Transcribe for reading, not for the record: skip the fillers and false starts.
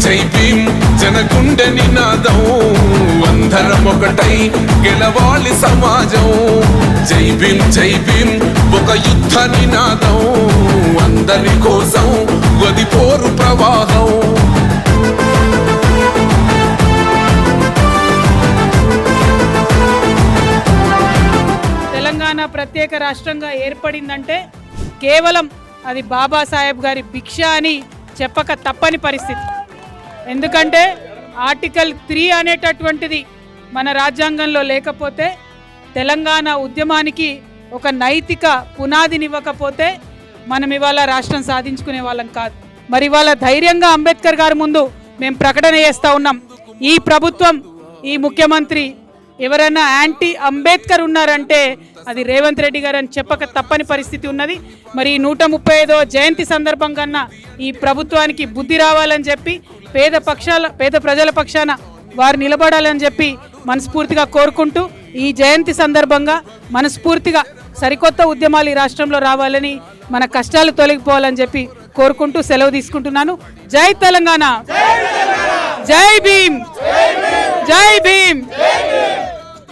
జై భీమ్ జనగుండె నినాదం అందరం ఒకటై గెలవాలి సమాజం జై భీమ్ ఒక యుద్ధ నినాదం అందరి కోసం గది పోరు ప్రవాహం తెలంగాణ ప్రత్యేక రాష్ట్రంగా ఏర్పడిందంటే కేవలం అది బాబాసాహెబ్ గారి భిక్ష అని చెప్పక తప్పని పరిస్థితి. ఎందుకంటే ఆర్టికల్ 3 అనేటటువంటిది మన రాజ్యాంగంలో లేకపోతే తెలంగాణ ఉద్యమానికి ఒక నైతిక పునాదినివ్వకపోతే మనం ఇవాళ రాష్ట్రం సాధించుకునే వాళ్ళం కాదు. మరి ఇవాళ ధైర్యంగా అంబేద్కర్ గారి ముందు మేము ప్రకటన చేస్తూ ఉన్నాం. ఈ ప్రభుత్వం, ఈ ముఖ్యమంత్రి ఎవరైనా యాంటీ అంబేద్కర్ ఉన్నారంటే అది రేవంత్ రెడ్డి గారు అని చెప్పక తప్పని పరిస్థితి ఉన్నది. మరి 135వ జయంతి సందర్భంగా ఈ ప్రభుత్వానికి బుద్ధి రావాలని చెప్పి పేద ప్రజల పక్షాన వారు నిలబడాలని చెప్పి మనస్ఫూర్తిగా కోరుకుంటూ ఈ జయంతి సందర్భంగా మనస్ఫూర్తిగా సరికొత్త ఉద్యమాలు ఈ రాష్ట్రంలో రావాలని, మన కష్టాలు తొలగిపోవాలని చెప్పి కోరుకుంటూ సెలవు తీసుకుంటున్నాను. జై తెలంగాణ, జై భీమ్, జై భీమ్.